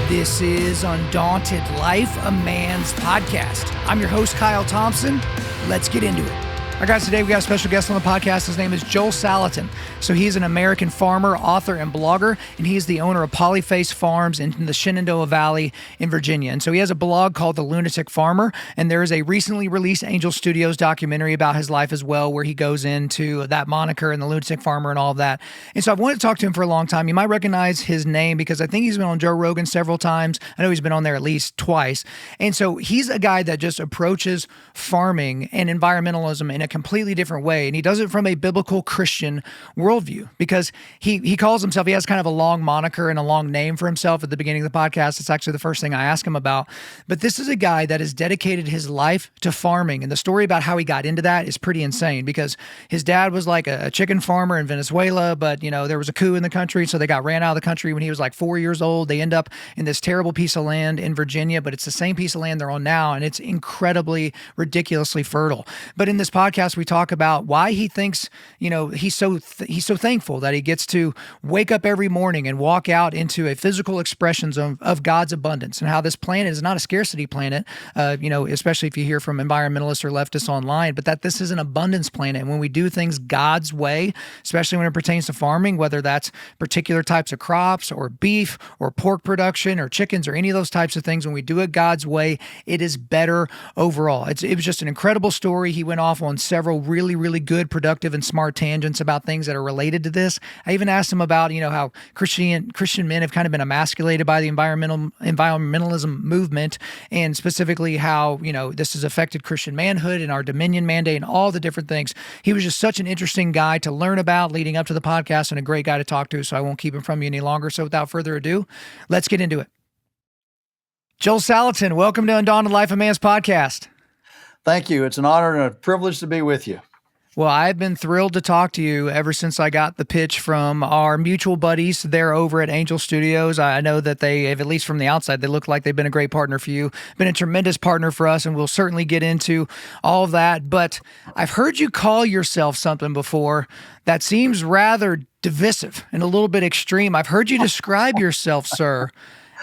This is Undaunted.Life, a man's podcast. I'm your host, Kyle Thompson. Let's get into it. All right, guys, today we got a special guest on the podcast. His name is Joel Salatin. So he's an American farmer, author, and blogger, and he's the owner of Polyface Farms in the Shenandoah Valley in Virginia. And so he has a blog called The Lunatic Farmer, and there is a recently released Angel Studios documentary about his life as well, where he goes into that moniker and the Lunatic Farmer and all of that. And so I've wanted to talk to him for a long time. You might recognize his name because I think he's been on Joe Rogan several times. I know he's been on there at least twice. And so he's a guy that just approaches farming and environmentalism in a completely different way. And he does it from a biblical Christian worldview because he calls himself, he has kind of a long moniker and a long name for himself at the beginning of the podcast. It's actually the first thing I ask him about. But this is a guy that has dedicated his life to farming. And the story about how he got into that is pretty insane because his dad was like a chicken farmer in Venezuela, but there was a coup in the country. So they got ran out of the country when he was like 4 years old. They end up in this terrible piece of land in Virginia, but it's the same piece of land they're on now. And it's incredibly, ridiculously fertile. But in this podcast, we talk about why he thinks, he's so thankful that he gets to wake up every morning and walk out into a physical expressions of God's abundance and how this planet is not a scarcity planet, especially if you hear from environmentalists or leftists online, but that this is an abundance planet. And when we do things God's way, especially when it pertains to farming, whether that's particular types of crops or beef or pork production or chickens or any of those types of things, when we do it God's way, it is better overall. It was just an incredible story. He went off on several really, really good, productive, and smart tangents about things that are related to this. I even asked him about, how Christian men have kind of been emasculated by the environmentalism movement, and specifically how, this has affected Christian manhood and our dominion mandate and all the different things. He was just such an interesting guy to learn about leading up to the podcast and a great guy to talk to, so I won't keep him from you any longer. So without further ado, let's get into it. Joel Salatin, welcome to Undaunted.Life, a man's podcast. Thank you. It's an honor and a privilege to be with you. Well, I've been thrilled to talk to you ever since I got the pitch from our mutual buddies there over at Angel Studios. I know that they have, at least from the outside, they look like they've been a great partner for you, been a tremendous partner for us, and we'll certainly get into all of that. But I've heard you call yourself something before that seems rather divisive and a little bit extreme. I've heard you describe yourself, sir,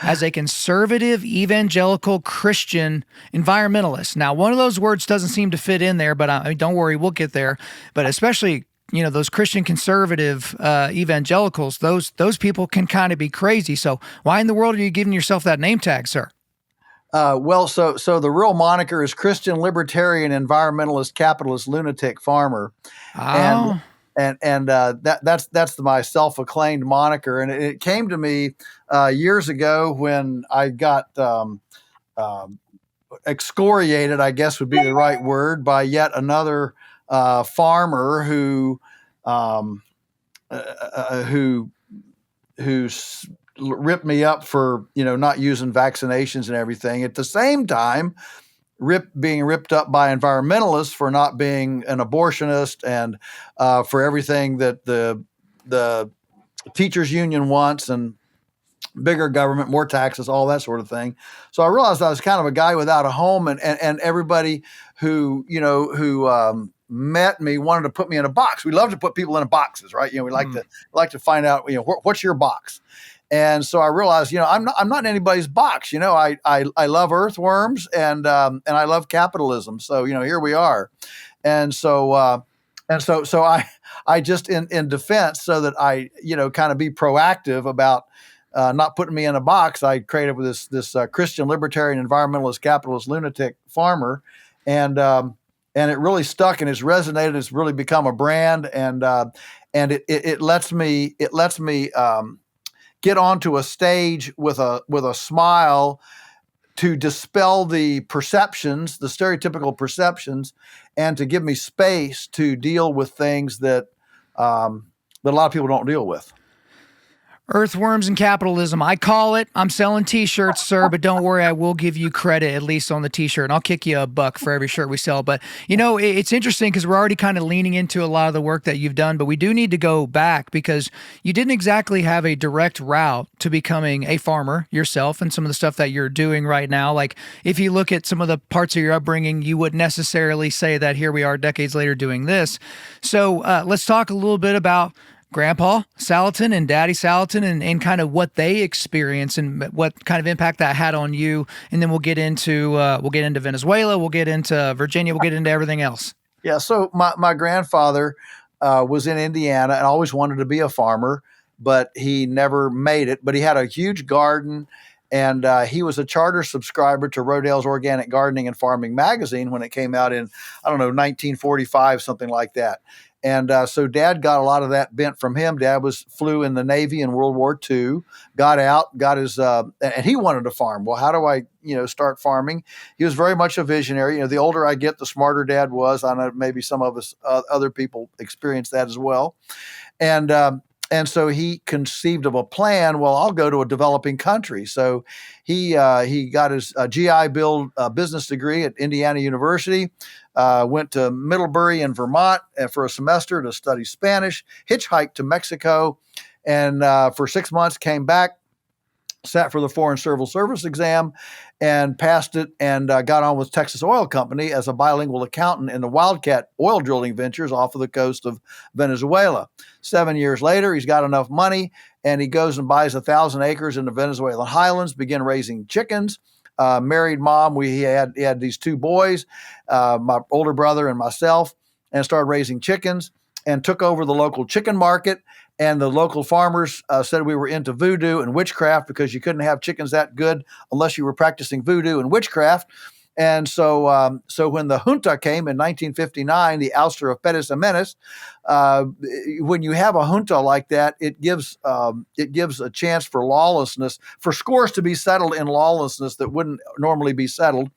as a conservative, evangelical, Christian environmentalist. Now, one of those words doesn't seem to fit in there, but don't worry, we'll get there. But especially, those Christian conservative evangelicals, those people can kind of be crazy. So why in the world are you giving yourself that name tag, sir? So the real moniker is Christian Libertarian Environmentalist Capitalist Lunatic Farmer. Oh. That's my self-acclaimed moniker, and it came to me years ago when I got excoriated, I guess would be the right word, by yet another farmer who ripped me up for not using vaccinations and everything. At the same time, being ripped up by environmentalists for not being an abortionist and for everything that the teachers union wants and bigger government, more taxes, all that sort of thing. So I realized I was kind of a guy without a home, and everybody who met me wanted to put me in a box. We love to put people in boxes, right? We like to find out, what's your box? And so I realized, I'm not in anybody's box. I love earthworms and I love capitalism. So, here we are. And so I just in defense, so that I, kind of be proactive about not putting me in a box, I created this Christian Libertarian Environmentalist Capitalist Lunatic Farmer. And it really stuck and it's resonated. It's really become a brand. And it lets me get onto a stage with a smile to dispel the perceptions, the stereotypical perceptions, and to give me space to deal with things that a lot of people don't deal with. Earthworms and capitalism. I call it. I'm selling t-shirts, sir, but don't worry, I will give you credit, at least on the t-shirt, and I'll kick you $1 for every shirt we sell. But, it's interesting because we're already kind of leaning into a lot of the work that you've done, but we do need to go back because you didn't exactly have a direct route to becoming a farmer yourself and some of the stuff that you're doing right now. Like, if you look at some of the parts of your upbringing, you wouldn't necessarily say that here we are decades later doing this. So let's talk a little bit about Grandpa Salatin and Daddy Salatin and kind of what they experience and what kind of impact that had on you. And then we'll get into Venezuela, we'll get into Virginia, we'll get into everything else. Yeah. So my grandfather was in Indiana and always wanted to be a farmer, but he never made it. But he had a huge garden, and he was a charter subscriber to Rodale's Organic Gardening and Farming magazine when it came out in, I don't know, 1945, something like that. And so Dad got a lot of that bent from him. Dad flew in the Navy in World War II, got out, got his, and he wanted to farm. Well, how do I, start farming? He was very much a visionary. The older I get, the smarter Dad was. I know maybe some of us other people experience that as well. And so he conceived of a plan. Well, I'll go to a developing country. So he got his GI Bill business degree at Indiana University, went to Middlebury in Vermont for a semester to study Spanish, hitchhiked to Mexico, and for 6 months came back, sat for the Foreign Civil Service exam and passed it, and got on with Texas Oil Company as a bilingual accountant in the Wildcat oil drilling ventures off of the coast of Venezuela. 7 years later, he's got enough money, and he goes and buys 1,000 acres in the Venezuelan highlands, begin raising chickens. Married mom. He had these two boys, my older brother and myself, and started raising chickens and took over the local chicken market. And the local farmers said we were into voodoo and witchcraft because you couldn't have chickens that good unless you were practicing voodoo and witchcraft. And so when the junta came in 1959, the ouster of Pérez Jiménez, when you have a junta like that, it gives a chance for lawlessness, for scores to be settled in lawlessness that wouldn't normally be settled.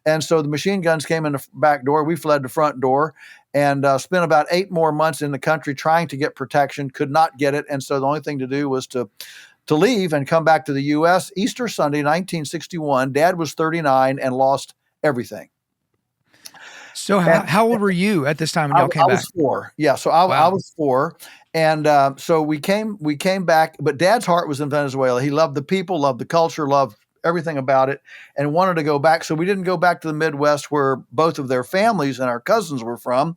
And so the machine guns came in the back door. We fled the front door and spent about 8 more months in the country trying to get protection, could not get it. And so the only thing to do was to leave and come back to the U.S. Easter Sunday, 1961. Dad was 39 and lost everything. So how old were you at this time when y'all came back? I was 4. Yeah. So I was 4. And so we came back, but Dad's heart was in Venezuela. He loved the people, loved the culture, loved everything about it, and wanted to go back. So we didn't go back to the Midwest where both of their families and our cousins were from.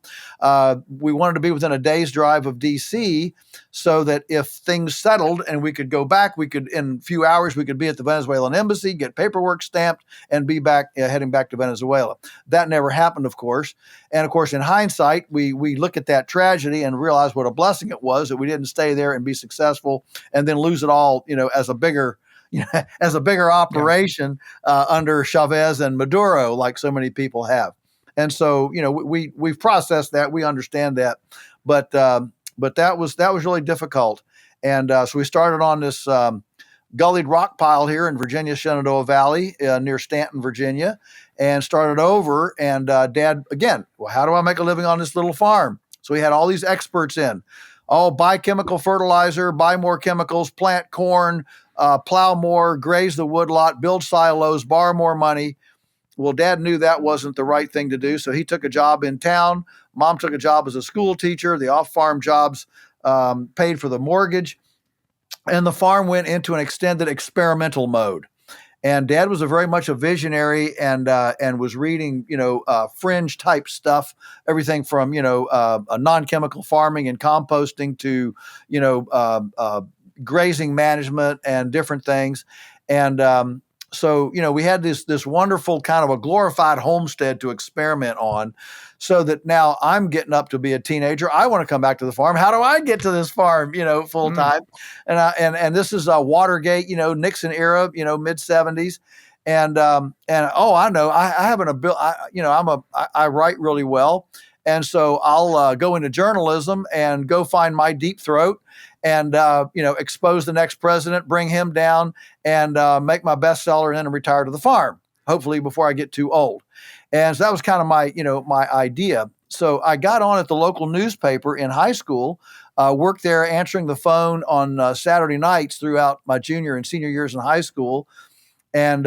We wanted to be within a day's drive of D.C. so that if things settled and we could go back, in a few hours, we could be at the Venezuelan embassy, get paperwork stamped, and be back, heading back to Venezuela. That never happened, of course. And of course, in hindsight, we look at that tragedy and realize what a blessing it was that we didn't stay there and be successful and then lose it all, as a bigger operation under Chavez and Maduro, like so many people have. And so, we've processed that, we understand that, but that was really difficult. And so we started on this gullied rock pile here in Virginia, Shenandoah Valley, near Stanton, Virginia, and started over. And Dad, again, well, how do I make a living on this little farm? So we had all these experts in. Buy chemical fertilizer, buy more chemicals, plant corn, plow more, graze the woodlot, build silos, borrow more money. Well, Dad knew that wasn't the right thing to do, so he took a job in town. Mom took a job as a school teacher. The off-farm jobs paid for the mortgage, and the farm went into an extended experimental mode. And Dad was very much a visionary and was reading, fringe type stuff, everything from, a non-chemical farming and composting to, grazing management and different things. And so, we had this wonderful kind of a glorified homestead to experiment on, so that now I'm getting up to be a teenager. I want to come back to the farm. How do I get to this farm, full time? And this is Watergate, Nixon era, mid 70s. And I know I have an ability, I write really well. And so I'll go into journalism and go find my deep throat and, expose the next president, bring him down and make my bestseller and then retire to the farm, hopefully before I get too old. And so that was kind of my idea. So I got on at the local newspaper in high school, worked there answering the phone on Saturday nights throughout my junior and senior years in high school, and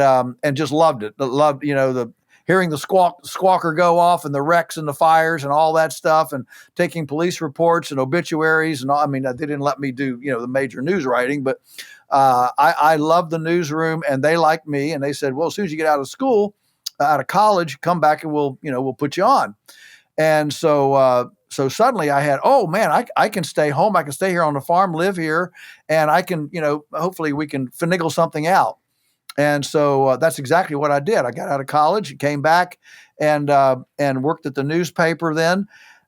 just loved it. Loved, the hearing the squawker go off and the wrecks and the fires and all that stuff, and taking police reports and obituaries and all. I mean, they didn't let me do, the major news writing, but I loved the newsroom, and they liked me, and they said, well, as soon as you get out of college, come back and we'll put you on. And so so suddenly I had, oh man, I can stay home. I can stay here on the farm, live here, and I can, hopefully we can finagle something out. And so that's exactly what I did. I got out of college, came back, and worked at the newspaper then.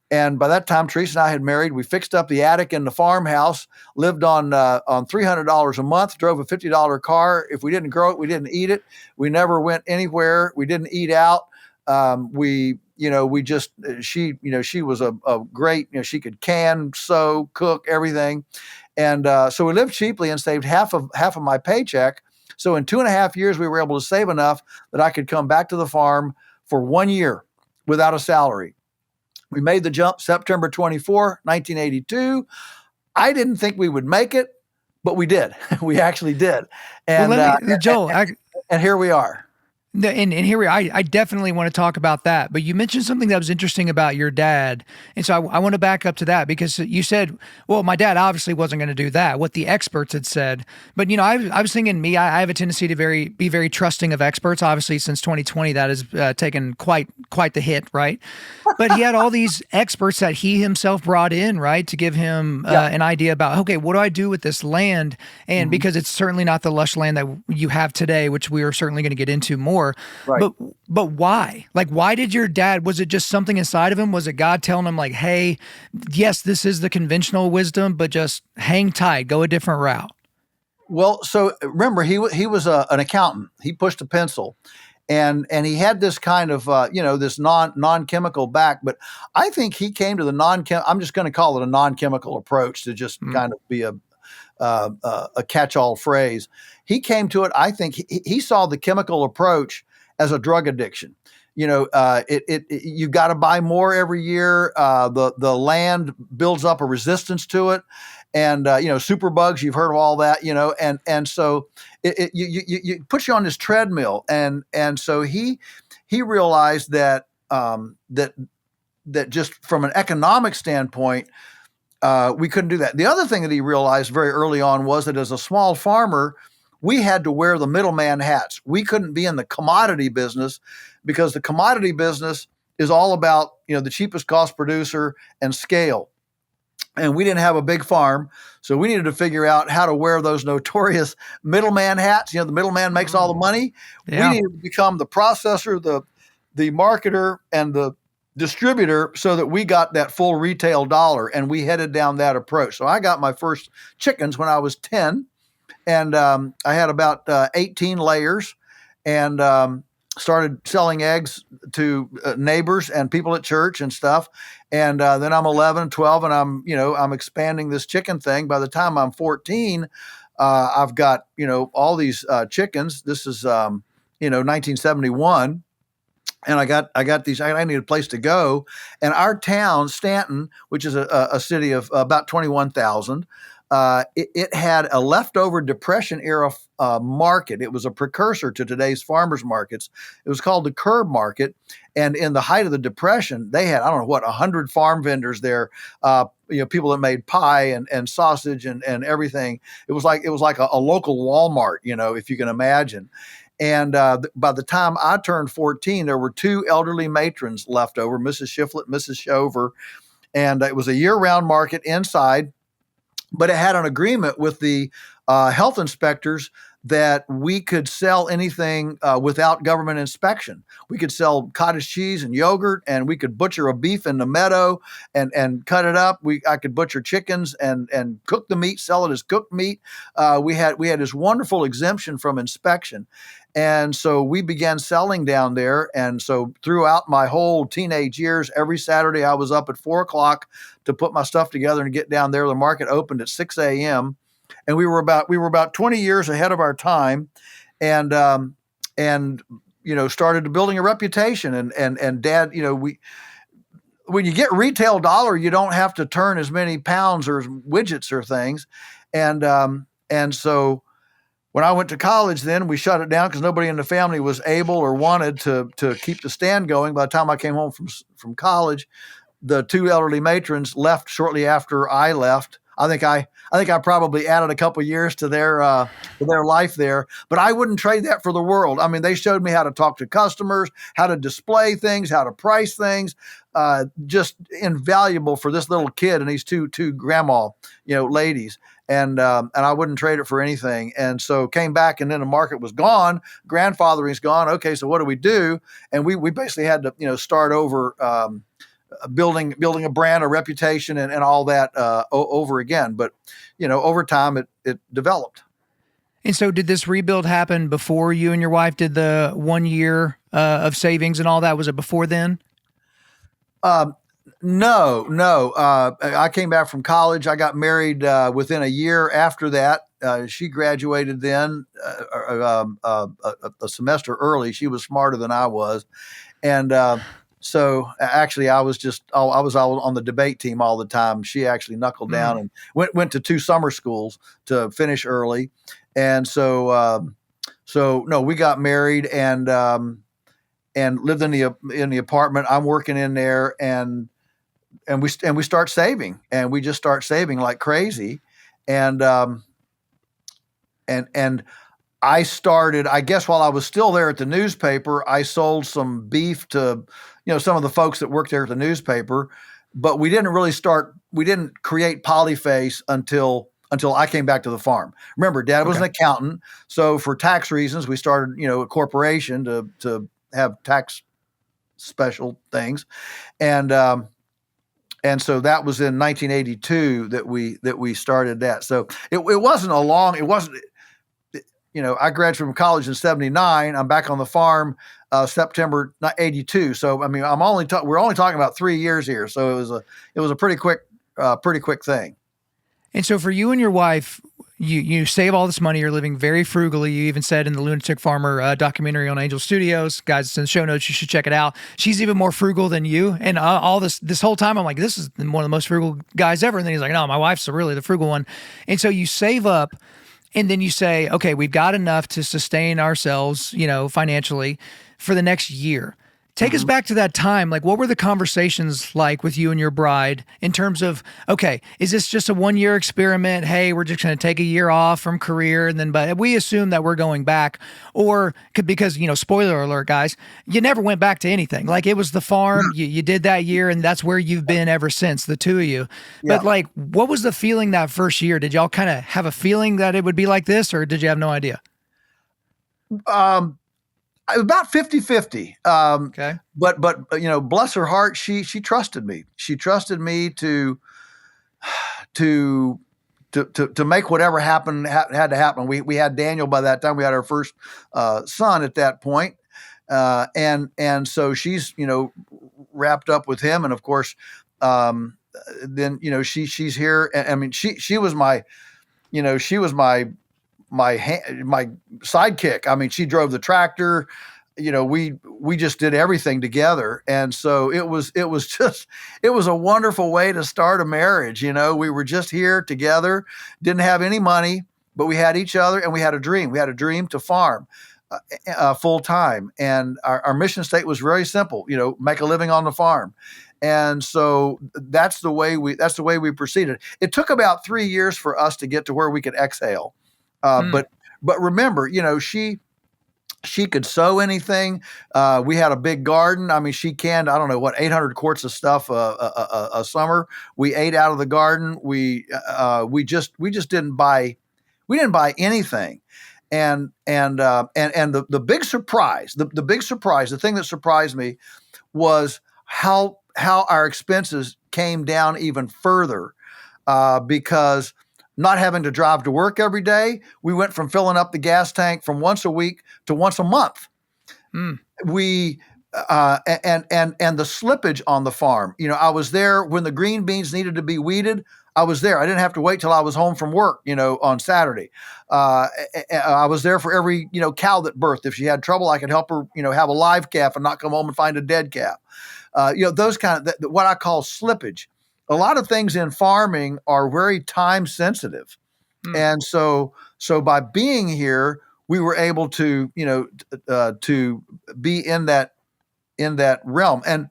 And by that time, Teresa and I had married. We fixed up the attic in the farmhouse, lived on $300 a month, drove a $50 car. If we didn't grow it, we didn't eat it. We never went anywhere. We didn't eat out. She was a great, she could can, sew, cook, everything. And so we lived cheaply and saved half of my paycheck. So in 2.5 years, we were able to save enough that I could come back to the farm for 1 year without a salary. We made the jump September 24, 1982. I didn't think we would make it, but we did. We actually did. And Joel, and here we are. And here we are. I definitely want to talk about that. But you mentioned something that was interesting about your dad. And so I want to back up to that because you said, well, my dad obviously wasn't going to do that, what the experts had said. But, I was thinking I have a tendency to be very trusting of experts. Obviously, since 2020, that has taken quite the hit, right? But he had all these experts that he himself brought in, right, to give him an idea about, okay, what do I do with this land? And because it's certainly not the lush land that you have today, which we are certainly going to get into more. Right. But why? Like, why did your dad, was it just something inside of him? Was it God telling him like, hey, yes, this is the conventional wisdom, but just hang tight, go a different route? Well, so remember, he was an accountant. He pushed a pencil. And he had this kind of, this non-chemical back, but I think he came to the I'm just going to call it a non-chemical approach to just kind of be a catch-all phrase. He came to it. I think he saw the chemical approach as a drug addiction. You've got to buy more every year. The land builds up a resistance to it. And, superbugs, you've heard of all that, and so it puts you on this treadmill. And so he realized that just from an economic standpoint, we couldn't do that. The other thing that he realized very early on was that as a small farmer, we had to wear the middleman hats. We couldn't be in the commodity business because the commodity business is all about, the cheapest cost producer and scale. And we didn't have a big farm, so we needed to figure out how to wear those notorious middleman hats. The middleman makes all the money. Yeah. We needed to become the processor, the marketer, and the distributor so that we got that full retail dollar, and we headed down that approach. So I got my first chickens when I was 10, and I had about 18 layers, and started selling eggs to neighbors and people at church and stuff. And then I'm 11, 12, and I'm expanding this chicken thing. By the time I'm 14, I've got, all these chickens. This is, 1971. And I got these, I needed a place to go. And our town, Stanton, which is a city of about 21,000, it had a leftover Depression era market. It was a precursor to today's farmers markets. It was called the curb market. And in the height of the Depression, they had, 100 farm vendors there, people that made pie and sausage and everything. It was like a local Walmart, if you can imagine. And by the time I turned 14, there were 2 elderly matrons left over, Mrs. Shiflett, Mrs. Shover. And it was a year-round market inside, but it had an agreement with the health inspectors that we could sell anything without government inspection. We could sell cottage cheese and yogurt, and we could butcher a beef in the meadow and cut it up. I could butcher chickens and cook the meat, sell it as cooked meat. We had this wonderful exemption from inspection. And so we began selling down there. And so throughout my whole teenage years, every Saturday I was up at 4:00 to put my stuff together and get down there. The market opened at 6 a.m. And we were about 20 years ahead of our time, and started building a reputation. And Dad, when you get retail dollar, you don't have to turn as many pounds or widgets or things. And so when I went to college, then we shut it down because nobody in the family was able or wanted to keep the stand going. By the time I came home from college, the 2 elderly matrons left shortly after I left. I think I probably added a couple years to their life there, but I wouldn't trade that for the world. I mean, they showed me how to talk to customers, how to display things, how to price things. Just invaluable for this little kid and these two grandma, ladies. And I wouldn't trade it for anything. And so came back, and then the market was gone. Grandfathering's gone. Okay, so what do we do? And we basically had to start over, building a brand, a reputation, and all that over again. But over time it developed. And so did this rebuild happen before you and your wife did the 1 year of savings and all that? Was it before then? No. I came back from college. I got married within a year after that. She graduated then a semester early. She was smarter than I was. And so actually I was all on the debate team all the time. She actually knuckled down and went to 2 summer schools to finish early. And so no, we got married and lived in the apartment. I'm working in there, and we start saving, and we just start saving like crazy. And I started, I guess while I was still there at the newspaper, I sold some beef to, some of the folks that worked there at the newspaper, but we didn't create Polyface until I came back to the farm. Remember, Dad was an accountant. So for tax reasons, we started, a corporation to have tax special things. And so that was in 1982 that we started that. So it wasn't I graduated from college in 79. I'm back on the farm September 82. So I mean, we're only talking about 3 years here. So it was a pretty quick thing. And so for you and your wife, you save all this money. You're living very frugally. You even said in the Lunatic Farmer documentary on Angel Studios, guys, it's in the show notes. You should check it out. She's even more frugal than you. And all this whole time, I'm like, this is one of the most frugal guys ever. And then he's like, no, my wife's really the frugal one. And so you save up, and then you say, okay, we've got enough to sustain ourselves, financially for the next year. Take us back to that time. Like, what were the conversations like with you and your bride in terms of, okay, is this just a 1 year experiment? Hey, we're just going to take a year off from career, and then, but we assume that we're going back, or because, spoiler alert, guys, you never went back to anything. Like, it was the farm, you did that year, and that's where you've been ever since, the two of you. Yeah. But like, what was the feeling that first year? Did y'all kind of have a feeling that it would be like this, or did you have no idea? About 50-50. Okay. But bless her heart, she trusted me. She trusted me to make whatever happen had to happen. We had Daniel by that time. We had our first son at that point. And so she's, wrapped up with him. And of course, then, she's here. I mean, she was my sidekick. I mean, she drove the tractor. We just did everything together, and so it was a wonderful way to start a marriage. We were just here together, didn't have any money, but we had each other, and we had a dream. We had a dream to farm full time, and our mission statement was very simple. Make a living on the farm. And so that's the way we proceeded. It took about 3 years for us to get to where we could exhale. But remember, she could sew anything. We had a big garden. I mean, she canned, 800 quarts of stuff a summer. We ate out of the garden. We just didn't buy anything. And the big surprise, the thing that surprised me was how our expenses came down even further, because not having to drive to work every day, we went from filling up the gas tank from once a week to once a month. We and the slippage on the farm. I was there when the green beans needed to be weeded. I was there. I didn't have to wait till I was home from work, on Saturday. I was there for every, cow that birthed. If she had trouble, I could help her, have a live calf and not come home and find a dead calf. Those kind of what I call slippage. A lot of things in farming are very time sensitive. And so by being here, we were able to, to be in that in that realm. And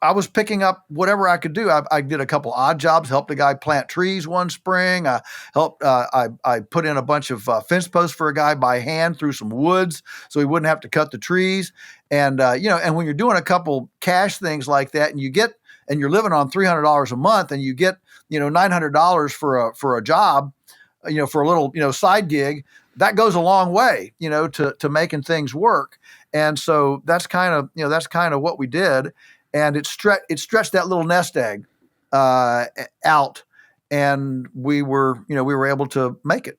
I was picking up whatever I could do. I did a couple odd jobs, helped a guy plant trees one spring. I helped, I put in a bunch of fence posts for a guy by hand through some woods so he wouldn't have to cut the trees. And, and when you're doing a couple cash things like that and you're living on $300 a month and you get, $900 for a job, for a little, side gig, that goes a long way, to making things work. And so that's kind of what we did. And it stretched that little nest egg out, and we were able to make it.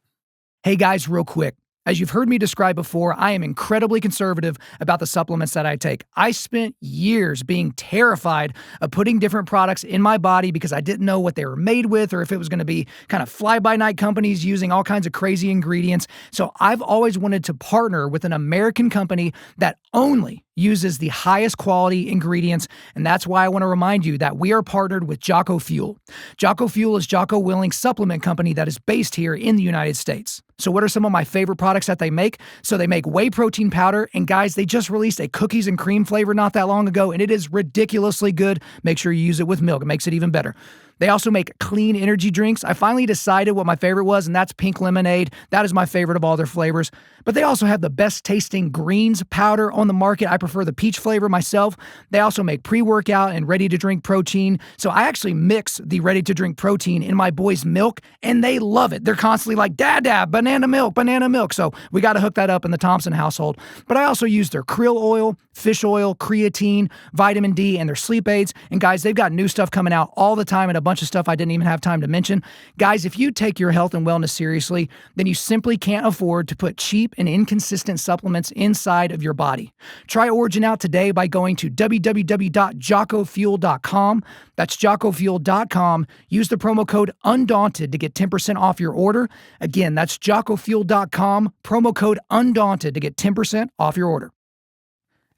Hey guys, real quick. As you've heard me describe before, I am incredibly conservative about the supplements that I take. I spent years being terrified of putting different products in my body because I didn't know what they were made with or if it was going to be kind of fly-by-night companies using all kinds of crazy ingredients. So I've always wanted to partner with an American company that only uses the highest quality ingredients, and that's why I want to remind you that we are partnered with Jocko Fuel. Jocko Fuel is Jocko Willink's supplement company that is based here in the United States. So what are some of my favorite products that they make? So they make whey protein powder, and guys, they just released a cookies and cream flavor not that long ago, and it is ridiculously good. Make sure you use it with milk. It makes it even better. They also make clean energy drinks. I finally decided what my favorite was, and that's pink lemonade. That is my favorite of all their flavors. But they also have the best tasting greens powder on the market. I prefer the peach flavor myself. They also make pre-workout and ready-to-drink protein. So I actually mix the ready-to-drink protein in my boys' milk, and they love it. They're constantly like, Dad, banana milk, banana milk. So we got to hook that up in the Thompson household. But I also use their krill oil, fish oil, creatine, vitamin D, and their sleep aids. And guys, they've got new stuff coming out all the time and a bunch of stuff I didn't even have time to mention. Guys, if you take your health and wellness seriously, then you simply can't afford to put cheap and inconsistent supplements inside of your body. Try Origin out today by going to www.jockofuel.com. That's jockofuel.com. Use the promo code Undaunted to get 10% off your order. Again, that's jockofuel.com, promo code Undaunted to get 10% off your order.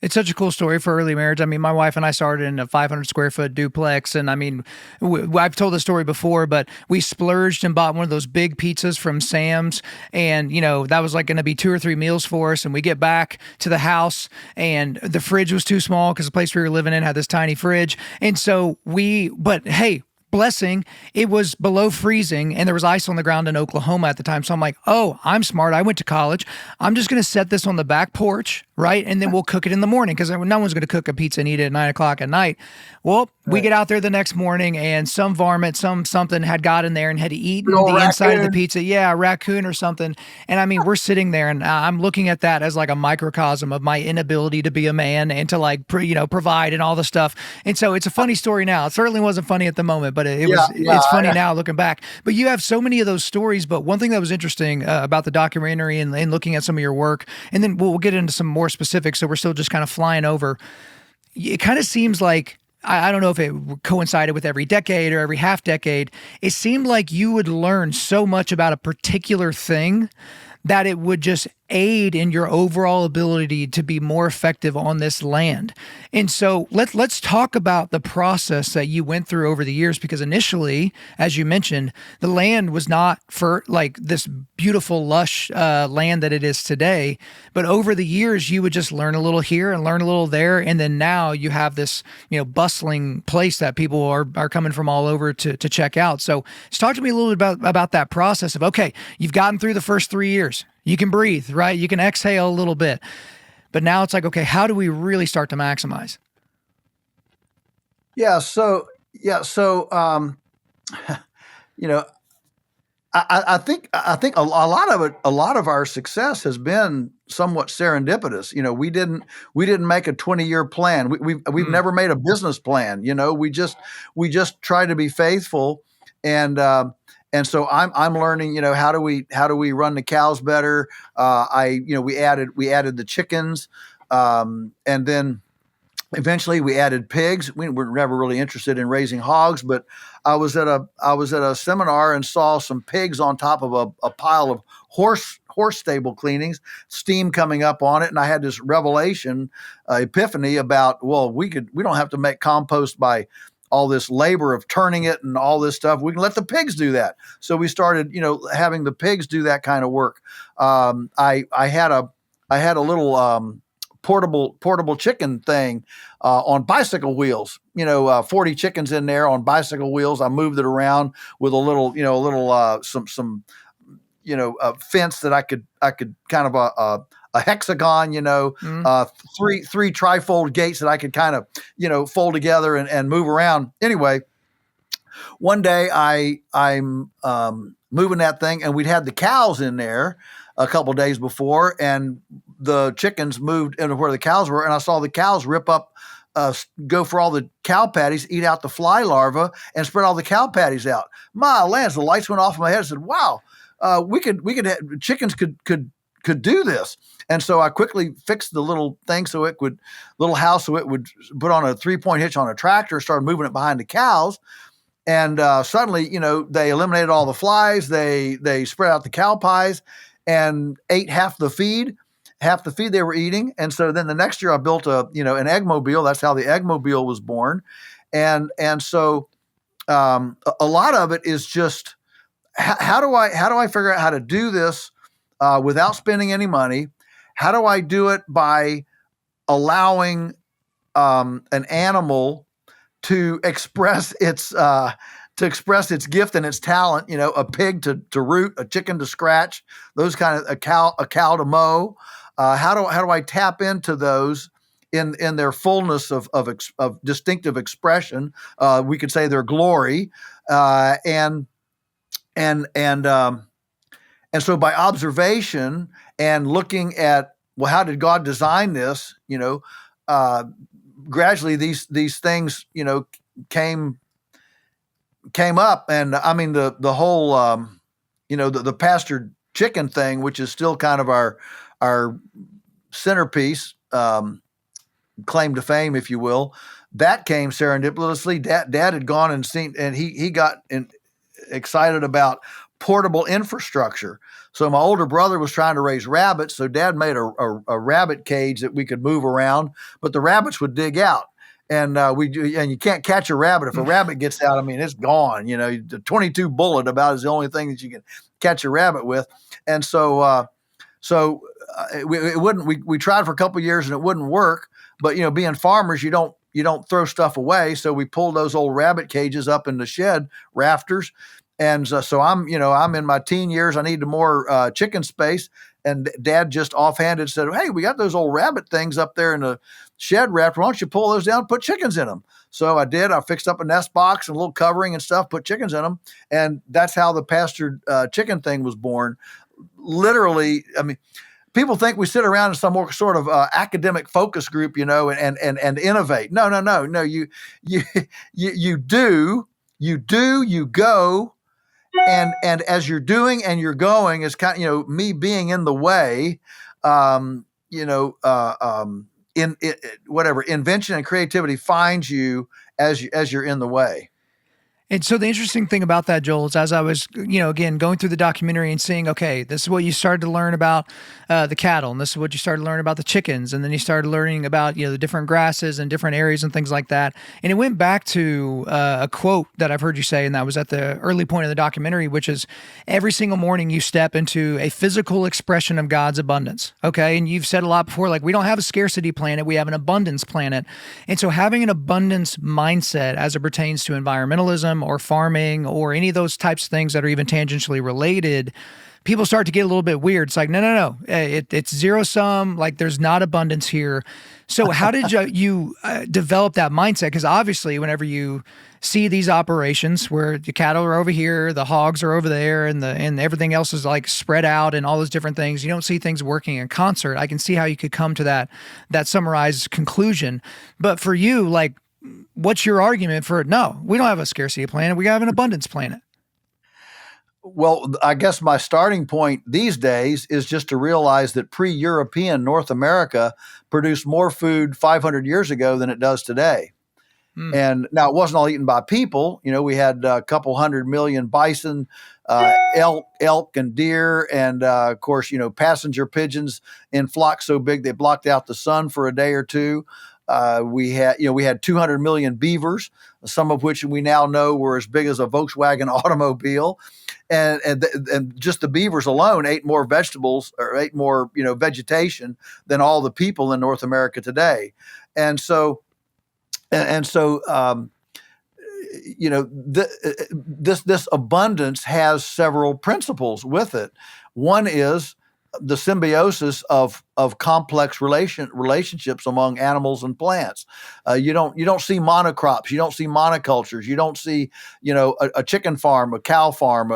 It's such a cool story for early marriage. I mean, my wife and I started in a 500 square foot duplex. And I mean, I've told the story before, but we splurged and bought one of those big pizzas from Sam's. And, that was like going to be 2 or 3 meals for us. And we get back to the house and the fridge was too small because the place we were living in had this tiny fridge. And so but hey, blessing, it was below freezing and there was ice on the ground in Oklahoma at the time. So I'm like, oh, I'm smart. I went to college. I'm just going to set this on the back porch, right? And then we'll cook it in the morning because no one's going to cook a pizza and eat it at 9 o'clock at night. Well, we get out there the next morning and some varmint, something had got in there and had eaten the inside of the pizza. Yeah, a raccoon or something. And I mean, we're sitting there and I'm looking at that as like a microcosm of my inability to be a man and to like, provide and all the stuff. And so it's a funny story now. It certainly wasn't funny at the moment, but it's funny now looking back. But you have so many of those stories. But one thing that was interesting about the documentary and looking at some of your work, and then we'll get into some more specifics. So we're still just kind of flying over. It kind of seems like, I don't know if it coincided with every decade or every half decade. It seemed like you would learn so much about a particular thing that it would just aid in your overall ability to be more effective on this land. And so let's talk about the process that you went through over the years, because initially, as you mentioned, the land was not for like this beautiful, lush land that it is today. But over the years, you would just learn a little here and learn a little there. And then now you have this, bustling place that people are coming from all over to check out. So just talk to me a little bit about that process of, okay, you've gotten through the first 3 years. You can breathe, right? You can exhale a little bit. But now it's like, okay, how do we really start to maximize? So I think a lot of our success has been somewhat serendipitous. We didn't make a 20-year plan. We've never made a business plan. We just try to be faithful. And so I'm learning, how do we run the cows better? We added the chickens, and then eventually we added pigs. We were never really interested in raising hogs, but I was at a seminar and saw some pigs on top of a pile of horse stable cleanings, steam coming up on it, and I had this revelation, epiphany about, well, we don't have to make compost by all this labor of turning it and all this stuff. We can let the pigs do that. So we started, having the pigs do that kind of work. I had a little portable chicken thing on bicycle wheels. 40 chickens in there on bicycle wheels. I moved it around with a little some fence that I could kind of a hexagon, three trifold gates that I could kind of, fold together and move around. Anyway, one day I'm moving that thing, and we'd had the cows in there a couple of days before, and the chickens moved into where the cows were, and I saw the cows rip up, go for all the cow patties, eat out the fly larvae, and spread all the cow patties out. My lands, the lights went off in my head. I said, "Wow, chickens could do this." And so I quickly fixed the little thing little house so it would put on a 3-point hitch on a tractor, started moving it behind the cows. And suddenly, they eliminated all the flies. They spread out the cow pies and ate half the feed they were eating. And so then the next year I built an eggmobile. That's how the eggmobile was born. And so a lot of it is just how do I figure out how to do this without spending any money? How do I do it by allowing an animal to express its gift and its talent? A pig to root, a chicken to scratch, those kind of a cow to mow. How do I tap into those in their fullness of distinctive expression? We could say their glory, and so by observation and looking at, well, how did God design this? Gradually these things, came up. And I mean, the whole, the pastured chicken thing, which is still kind of our centerpiece, claim to fame, if you will, that came serendipitously. Dad had gone and seen, and he got excited about portable infrastructure. So my older brother was trying to raise rabbits. So Dad made a rabbit cage that we could move around, but the rabbits would dig out. And and you can't catch a rabbit. If a rabbit gets out, I mean, it's gone. The 22 bullet about is the only thing that you can catch a rabbit with. And so it wouldn't. We tried for a couple of years and it wouldn't work. But being farmers, you don't throw stuff away. So we pulled those old rabbit cages up in the shed rafters. And so I'm in my teen years. I needed more chicken space. And Dad just offhanded said, "Hey, we got those old rabbit things up there in the shed rafter. Why don't you pull those down and put chickens in them?" So I did. I fixed up a nest box and a little covering and stuff, put chickens in them. And that's how the pastured chicken thing was born. Literally, I mean, people think we sit around in some more sort of academic focus group, and innovate. No. You go. And as you're doing and you're going, is kind of, me being in the way, whatever invention and creativity finds you as you're in the way. And so the interesting thing about that, Joel, is as I was, again, going through the documentary and seeing, okay, this is what you started to learn about the cattle, and this is what you started to learn about the chickens, and then you started learning about, the different grasses and different areas and things like that. And it went back to a quote that I've heard you say, and that was at the early point of the documentary, which is every single morning you step into a physical expression of God's abundance, okay? And you've said a lot before, like, we don't have a scarcity planet, we have an abundance planet. And so having an abundance mindset as it pertains to environmentalism or farming or any of those types of things that are even tangentially related, people start to get a little bit weird. It's like, no. It's zero sum. Like, there's not abundance here. So how did you develop that mindset? Because obviously whenever you see these operations where the cattle are over here, the hogs are over there, and everything else is like spread out and all those different things, you don't see things working in concert. I can see how you could come to that summarized conclusion. But for you, like, what's your argument for, no, we don't have a scarcity planet, we have an abundance planet? Well, I guess my starting point these days is just to realize that pre-European North America produced more food 500 years ago than it does today. And now it wasn't all eaten by people. We had a couple 100 million bison, elk and deer, and of course, passenger pigeons in flocks so big they blocked out the sun for a day or two. We had 200 million beavers, some of which we now know were as big as a Volkswagen automobile, and just the beavers alone ate more vegetables or ate more vegetation than all the people in North America today, and so this abundance has several principles with it. One is the symbiosis of complex relationships among animals and plants. You don't see monocrops, you don't see monocultures, you don't see a chicken farm, a cow farm,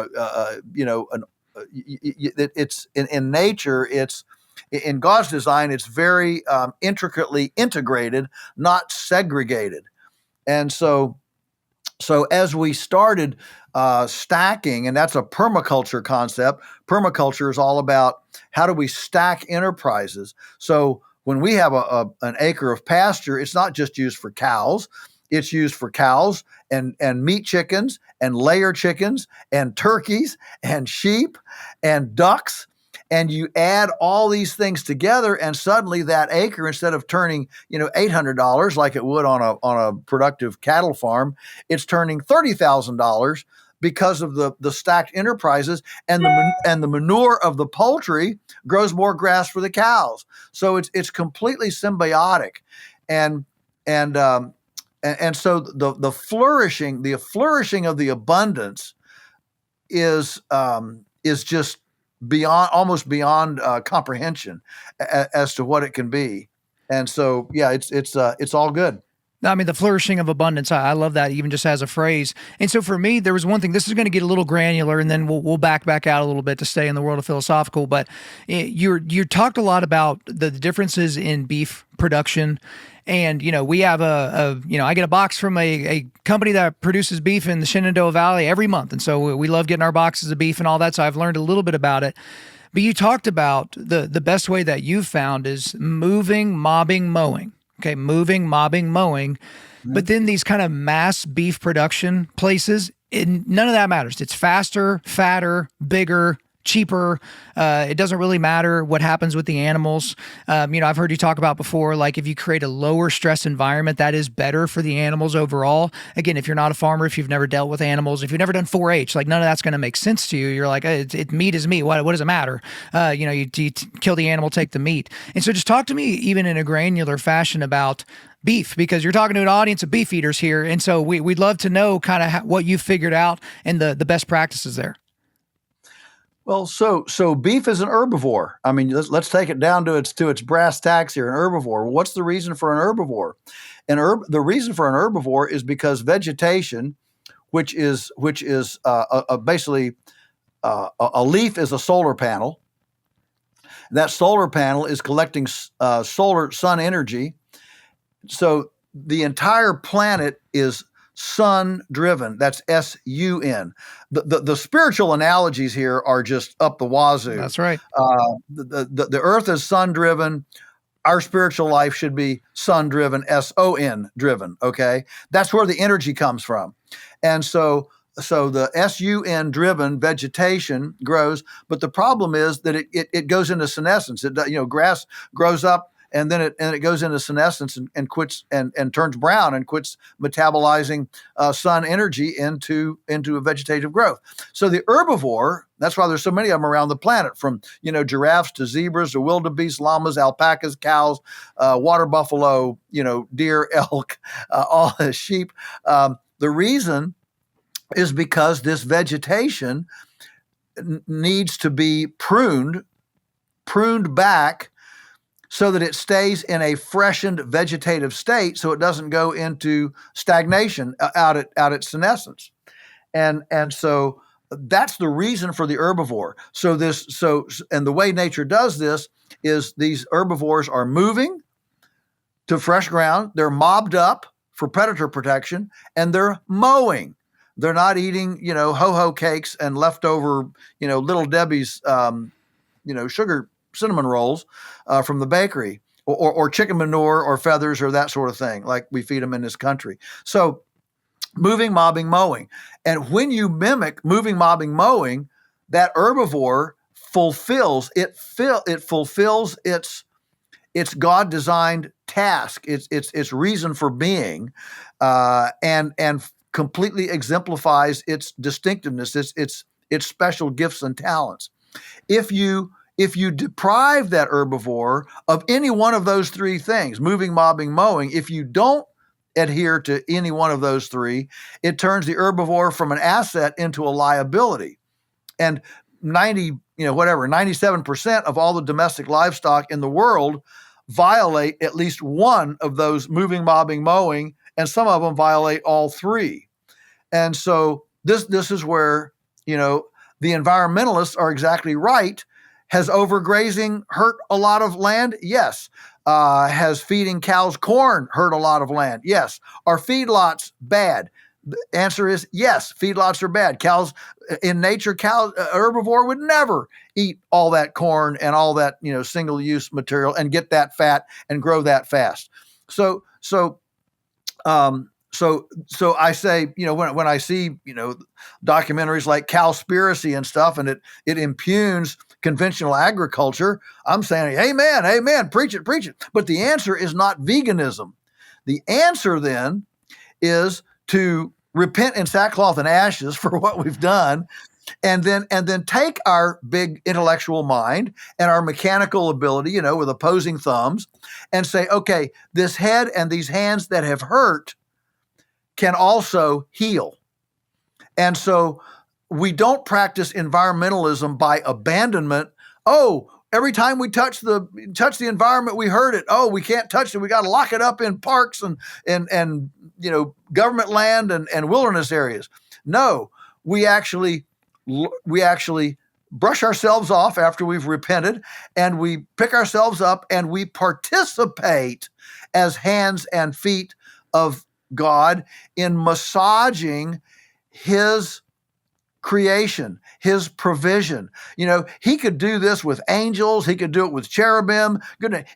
it's in nature. It's in God's design. It's very intricately integrated, not segregated, and so as we started stacking, and that's a permaculture concept. Permaculture is all about how do we stack enterprises. So when we have an acre of pasture, it's not just used for cows. It's used for cows and meat chickens and layer chickens and turkeys and sheep and ducks. And you add all these things together, and suddenly that acre, instead of turning $800 like it would on a productive cattle farm, it's turning $30,000 because of the stacked enterprises, and the manure of the poultry grows more grass for the cows. So it's completely symbiotic, and so the flourishing of the abundance is just almost beyond comprehension as to what it can be. And so, yeah, it's all good. I mean, the flourishing of abundance, I love that, even just as a phrase. And so for me, there was one thing, this is going to get a little granular, and then we'll back out a little bit to stay in the world of philosophical, but you talked a lot about the differences in beef production. And, we have I get a box from a company that produces beef in the Shenandoah Valley every month. And so we love getting our boxes of beef and all that. So I've learned a little bit about it. But you talked about the best way that you've found is moving, mobbing, mowing. Okay, moving, mobbing, mowing. Mm-hmm. But then these kind of mass beef production places, none of that matters. It's faster, fatter, bigger, cheaper. It doesn't really matter what happens with the animals. I've heard you talk about before, like if you create a lower stress environment, that is better for the animals overall. Again, if you're not a farmer, if you've never dealt with animals, if you've never done 4-H, like none of that's going to make sense to you. You're like, meat is meat. What does it matter? You kill the animal, take the meat. And so just talk to me even in a granular fashion about beef, because you're talking to an audience of beef eaters here. And so we'd love to know kind of what you figured out and the best practices there. Well, so beef is an herbivore. I mean, let's take it down to its brass tacks here. An herbivore. What's the reason for an herbivore? The reason for an herbivore is because vegetation, which is basically a leaf is a solar panel. That solar panel is collecting sun energy. So the entire planet is sun driven. That's SUN. The spiritual analogies here are just up the wazoo. That's right. The earth is sun driven. Our spiritual life should be sun driven, SON driven. Okay. That's where the energy comes from. And so the SUN driven vegetation grows, but the problem is that it goes into senescence. Grass grows up, and then it goes into senescence and quits and turns brown and quits metabolizing sun energy into a vegetative growth. So the herbivore, that's why there's so many of them around the planet, from giraffes to zebras to wildebeest, llamas, alpacas, cows, water buffalo, deer, elk, all sheep. The reason is because this vegetation needs to be pruned back, so that it stays in a freshened vegetative state, so it doesn't go into stagnation out at senescence, and so that's the reason for the herbivore. And the way nature does this is these herbivores are moving to fresh ground, they're mobbed up for predator protection, and they're mowing. They're not eating ho-ho cakes and leftover Little Debbie's sugar cinnamon rolls from the bakery, or chicken manure or feathers or that sort of thing, like we feed them in this country. So moving, mobbing, mowing. And when you mimic moving, mobbing, mowing, that herbivore fulfills its its God-designed task, its reason for being, and completely exemplifies its distinctiveness, its special gifts and talents. If you deprive that herbivore of any one of those three things, moving, mobbing, mowing, if you don't adhere to any one of those three, it turns the herbivore from an asset into a liability. And 97% of all the domestic livestock in the world violate at least one of those moving, mobbing, mowing, and some of them violate all three. And so this is where, the environmentalists are exactly right. Has overgrazing hurt a lot of land? Yes. Has feeding cows corn hurt a lot of land? Yes. Are feedlots bad? The answer is yes, feedlots are bad. Cows in nature, herbivore would never eat all that corn and all that, single-use material and get that fat and grow that fast. So I say, when I see, documentaries like Cowspiracy and stuff, and it impugns conventional agriculture, I'm saying, amen, preach it. But the answer is not veganism. The answer then is to repent in sackcloth and ashes for what we've done, and then take our big intellectual mind and our mechanical ability, with opposing thumbs, and say, okay, this head and these hands that have hurt can also heal. And so we don't practice environmentalism by abandonment. Oh, every time we touch the environment, we hurt it. Oh, we can't touch it. We got to lock it up in parks and government land and wilderness areas. No, we actually brush ourselves off after we've repented, and we pick ourselves up and we participate as hands and feet of God in massaging his creation, his provision. He could do this with angels. He could do it with cherubim.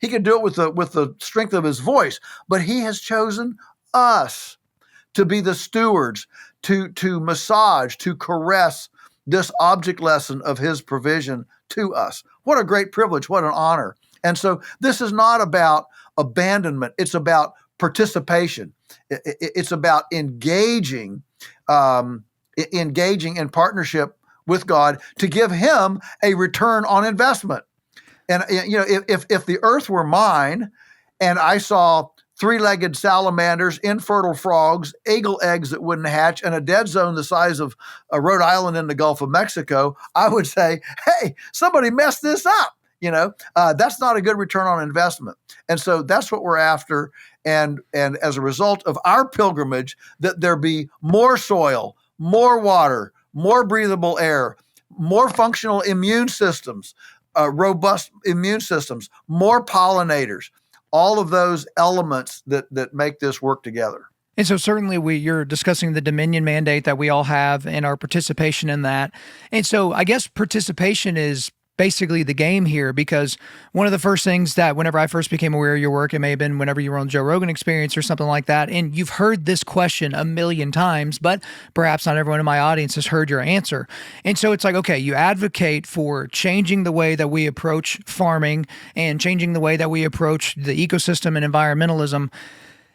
He could do it with the strength of his voice. But he has chosen us to be the stewards, to massage, to caress this object lesson of his provision to us. What a great privilege. What an honor. And so this is not about abandonment. It's about participation. It's about engaging in partnership with God to give him a return on investment. And if the earth were mine and I saw three-legged salamanders, infertile frogs, eagle eggs that wouldn't hatch, and a dead zone the size of Rhode Island in the Gulf of Mexico, I would say, hey, somebody messed this up. That's not a good return on investment. And so that's what we're after. And as a result of our pilgrimage, that there be more soil, more water, more breathable air, more functional immune systems, robust immune systems, more pollinators, all of those elements that make this work together. And so certainly you're discussing the Dominion mandate that we all have and our participation in that. And so I guess participation is basically the game here, because one of the first things that whenever I first became aware of your work, it may have been whenever you were on Joe Rogan Experience or something like that, and you've heard this question a million times, but perhaps not everyone in my audience has heard your answer. And so it's like, okay, you advocate for changing the way that we approach farming and changing the way that we approach the ecosystem and environmentalism.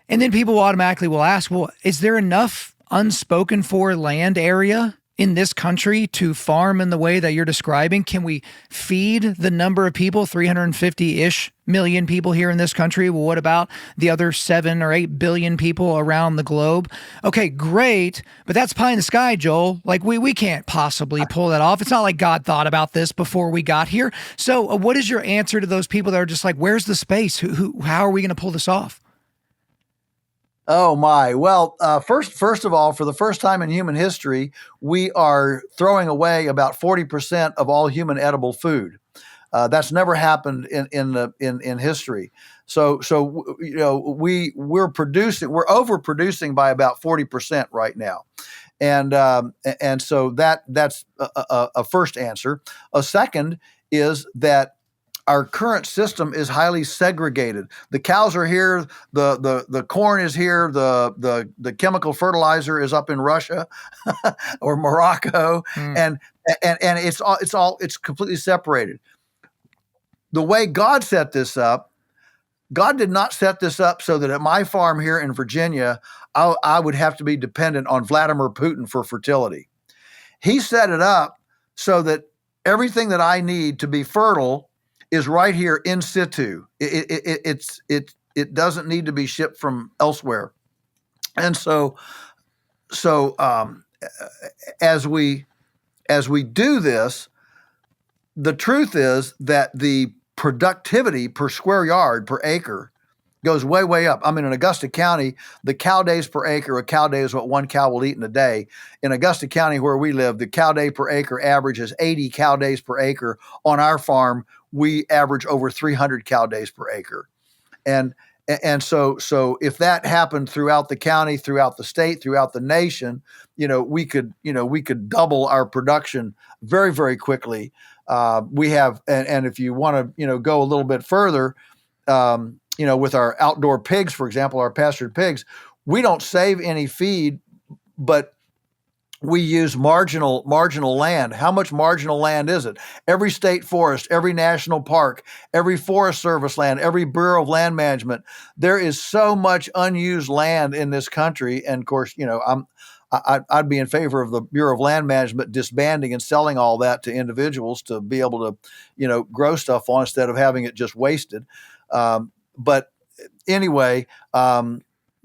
And then people automatically will ask, well, is there enough unspoken for land area in this country to farm in the way that you're describing? Can we feed the number of people, 350-ish million people here in this country? Well, what about the other 7 or 8 billion people around the globe? Okay, great, but that's pie in the sky, Joel. Like we can't possibly pull that off. It's not like God thought about this before we got here. So what is your answer to those people that are just like, where's the space? How are we going to pull this off? Oh my. Well, first of all, for the first time in human history, we are throwing away about 40% of all human edible food. That's never happened in history. So we're overproducing by about 40% right now. And so that's a first answer. A second is that our current system is highly segregated. The cows are here, the corn is here, the chemical fertilizer is up in Russia or Morocco, and it's completely separated. The way God set this up, God did not set this up so that at my farm here in Virginia, I would have to be dependent on Vladimir Putin for fertility. He set it up so that everything that I need to be fertile is right here in situ. It doesn't need to be shipped from elsewhere. And so as we do this, the truth is that the productivity per square yard per acre goes way, way up. I mean, in Augusta County, the cow days per acre, a cow day is what one cow will eat in a day. In Augusta County, where we live, the cow day per acre average is 80 cow days per acre. On our farm, we average over 300 cow days per acre. And so if that happened throughout the county, throughout the state, throughout the nation, we could double our production very, very quickly. We have, and if you want to, go a little bit further, with our outdoor pigs, for example, our pastured pigs, we don't save any feed, but we use marginal land. How much marginal land is it? Every state forest, every national park, every Forest Service land, every Bureau of Land Management. There is so much unused land in this country. And of course, I'd be in favor of the Bureau of Land Management disbanding and selling all that to individuals to be able to, grow stuff on instead of having it just wasted. But anyway,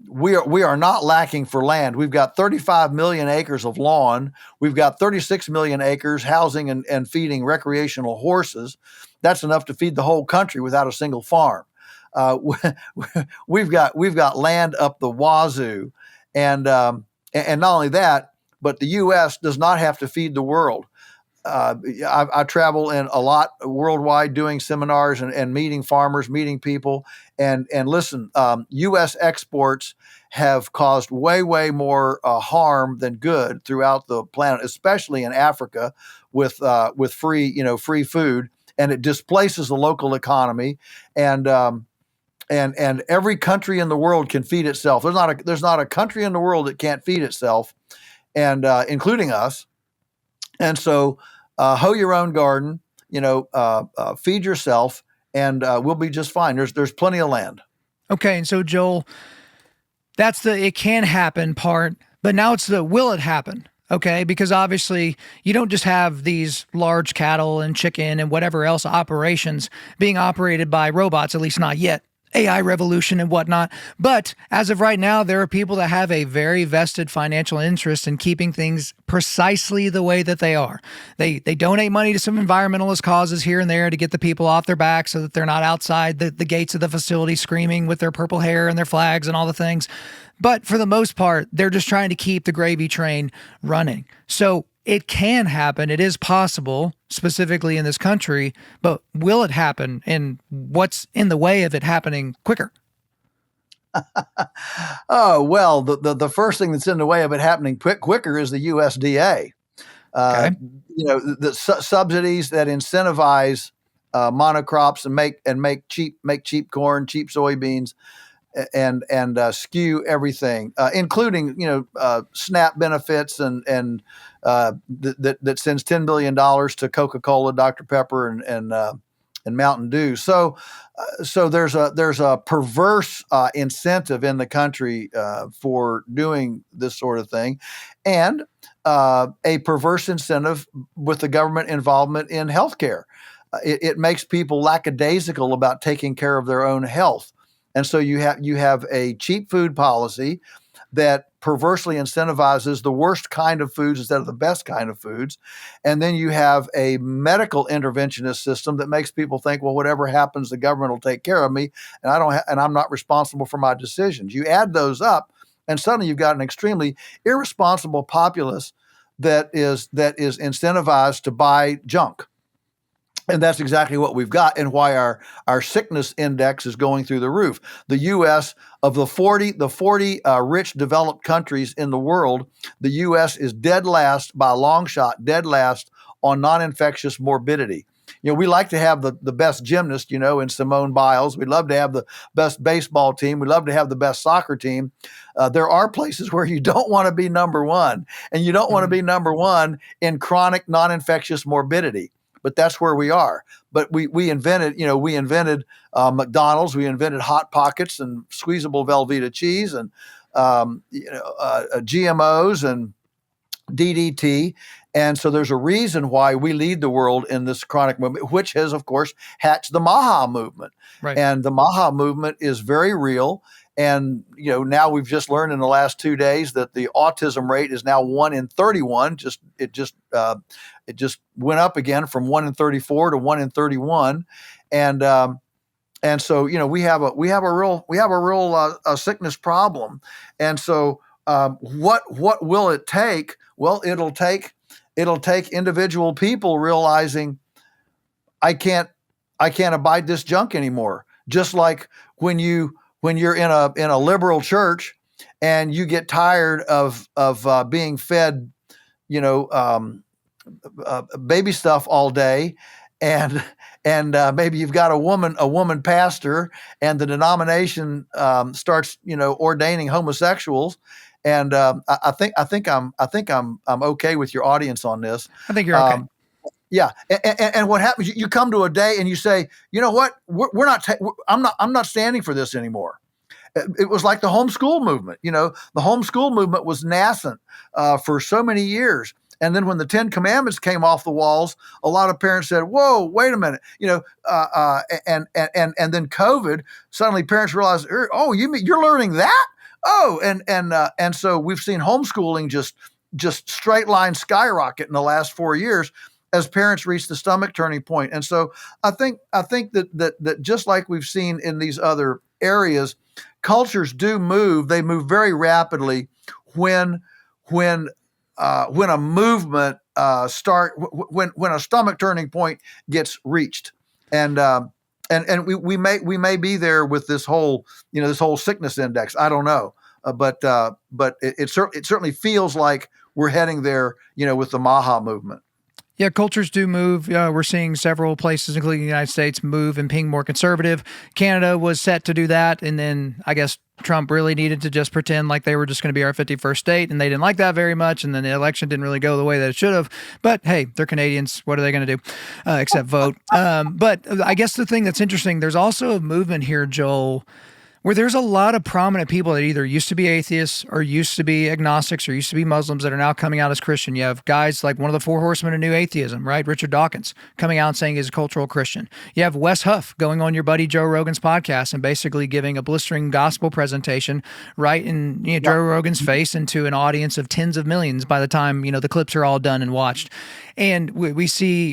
we are not lacking for land. We've got 35 million acres of lawn. We've got 36 million acres housing and feeding recreational horses. That's enough to feed the whole country without a single farm. We've got land up the wazoo, and not only that, but the U.S. does not have to feed the world. I travel in a lot worldwide doing seminars and meeting farmers, meeting people, and listen, U.S. exports have caused way, way more harm than good throughout the planet, especially in Africa with free food, and it displaces the local economy, and every country in the world can feed itself. There's not a country in the world that can't feed itself, and including us. And so, hoe your own garden, feed yourself, and we'll be just fine. There's plenty of land. Okay, and so Joel, that's the it can happen part, but now it's the will it happen? Okay, because obviously you don't just have these large cattle and chicken and whatever else operations being operated by robots, at least not yet. AI revolution and whatnot. But as of right now, there are people that have a very vested financial interest in keeping things precisely the way that they are. They donate money to some environmentalist causes here and there to get the people off their back so that they're not outside the gates of the facility screaming with their purple hair and their flags and all the things. But for the most part, they're just trying to keep the gravy train running. So it can happen. It is possible, specifically in this country, but will it happen? And what's in the way of it happening quicker? Oh, well, the first thing that's in the way of it happening quicker is the USDA. Okay. The subsidies that incentivize monocrops and make cheap corn, cheap soybeans, and skew everything, including SNAP benefits and that sends $10 billion to Coca-Cola, Dr. Pepper, and Mountain Dew. So there's a perverse incentive in the country for doing this sort of thing, and a perverse incentive with the government involvement in healthcare. It makes people lackadaisical about taking care of their own health. And so you have a cheap food policy that perversely incentivizes the worst kind of foods instead of the best kind of foods. And then you have a medical interventionist system that makes people think, well, whatever happens, the government will take care of me, and I'm not responsible for my decisions. You add those up, and suddenly you've got an extremely irresponsible populace that is incentivized to buy junk. And that's exactly what we've got, and why our sickness index is going through the roof. The U.S., of the 40 rich developed countries in the world, the U.S. is dead last by a long shot, dead last on non-infectious morbidity. We like to have the best gymnast, in Simone Biles. We'd love to have the best baseball team. We'd love to have the best soccer team. There are places where you don't want to be number one, and you don't want to be number one in chronic non-infectious morbidity. but that's where we are. But we invented McDonald's, we invented Hot Pockets and squeezable Velveeta cheese and GMOs and DDT. And so there's a reason why we lead the world in this chronic movement, which has, of course, hatched the MAHA movement. Right. And the MAHA movement is very real. And, now we've just learned in the last 2 days that the autism rate is now 1 in 31. It just went up again from 1 in 34 to 1 in 31. And so, we have a real sickness problem. And so, what will it take? Well, it'll take individual people realizing I can't abide this junk anymore. Just like when you're in a liberal church and you get tired of being fed, baby stuff all day, and maybe you've got a woman pastor, and the denomination starts ordaining homosexuals. And I think I'm okay with your audience on this. I think you're okay. Yeah, and what happens? You come to a day and you say, you know what? I'm not standing for this anymore. It was like the homeschool movement. The homeschool movement was nascent for so many years. And then when the 10 Commandments came off the walls, a lot of parents said, "Whoa, wait a minute!" And then COVID, suddenly parents realized, "Oh, you're learning that? Oh," and so we've seen homeschooling just straight line skyrocket in the last 4 years as parents reach the stomach turning point. And so I think that just like we've seen in these other areas, cultures do move. They move very rapidly when a movement when a stomach turning point gets reached, and we may be there with this whole sickness index. I don't know, but it certainly feels like we're heading there, with the MAHA movement. Yeah, cultures do move. We're seeing several places, including the United States, move and being more conservative. Canada was set to do that, and then I guess Trump really needed to just pretend like they were just going to be our 51st state, and they didn't like that very much, and then the election didn't really go the way that it should have. But hey, they're Canadians. What are they going to do except vote? But I guess the thing that's interesting, there's also a movement here, Joel, where there's a lot of prominent people that either used to be atheists or used to be agnostics or used to be Muslims that are now coming out as Christian. You have guys like one of the four horsemen of new atheism, right? Richard Dawkins coming out and saying he's a cultural Christian. You have Wes Huff going on your buddy Joe Rogan's podcast and basically giving a blistering gospel presentation right in Joe Rogan's face into an audience of tens of millions by the time, the clips are all done and watched. And we see,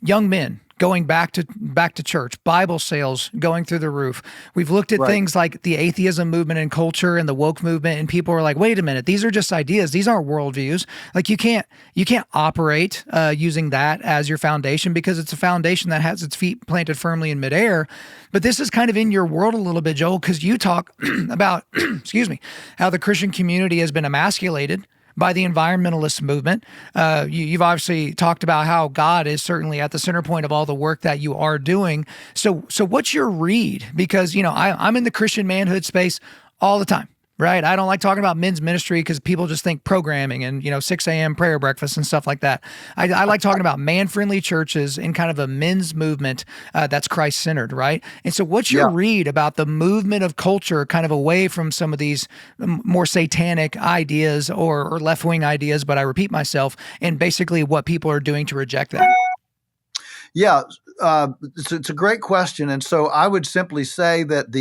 young men going back to church, Bible sales going through the roof. We've looked at things like the atheism movement and culture and the woke movement, and people are like, wait a minute, these are just ideas. These aren't worldviews. Like you can't operate using that as your foundation because it's a foundation that has its feet planted firmly in midair. But this is kind of in your world a little bit, Joel, because you talk about, how the Christian community has been emasculated by the environmentalist movement. You've obviously talked about how God is certainly at the center point of all the work that you are doing. So what's your read? Because, I'm in the Christian manhood space all the time, right? I don't like talking about men's ministry because people just think programming and, 6 a.m. prayer breakfast and stuff like that. I like talking about man-friendly churches and kind of a men's movement that's Christ-centered, right? And so what's your read about the movement of culture kind of away from some of these more satanic ideas or left-wing ideas, but I repeat myself, and basically what people are doing to reject that? Yeah, it's a great question. And so I would simply say that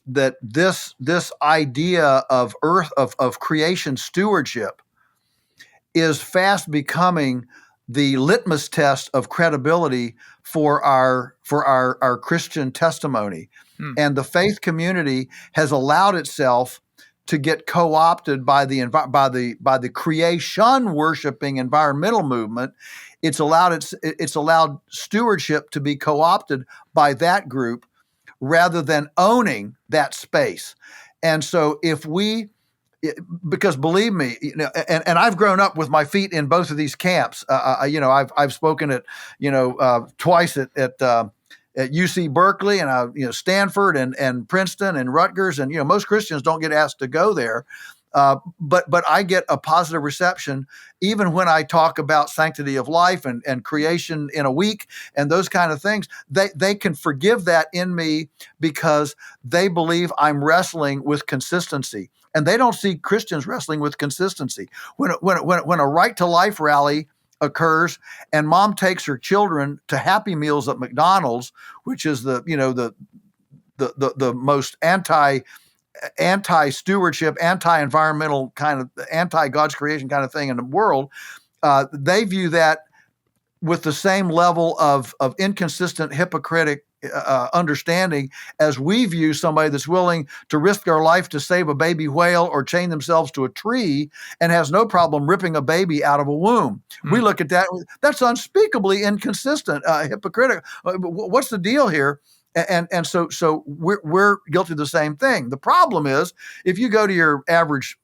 that this idea of of creation stewardship is fast becoming the litmus test of credibility for our Christian testimony. And the faith community has allowed itself to get co-opted by the creation worshiping environmental movement. It's allowed stewardship to be co-opted by that group rather than owning that space. And so because believe me, and I've grown up with my feet in both of these camps. I've spoken at twice at UC Berkeley and Stanford and Princeton and Rutgers, and most Christians don't get asked to go there. But I get a positive reception even when I talk about sanctity of life and creation in a week and those kind of things. They can forgive that in me because they believe I'm wrestling with consistency. And they don't see Christians wrestling with consistency. When a Right to Life rally occurs and mom takes her children to Happy Meals at McDonald's, which is the most anti-stewardship, anti-environmental kind of anti-God's creation kind of thing in the world, they view that with the same level of inconsistent, hypocritic understanding as we view somebody that's willing to risk their life to save a baby whale or chain themselves to a tree and has no problem ripping a baby out of a womb. We look at that, that's unspeakably inconsistent, hypocritical. What's the deal here? And so we're guilty of the same thing. The problem is if you go to your average,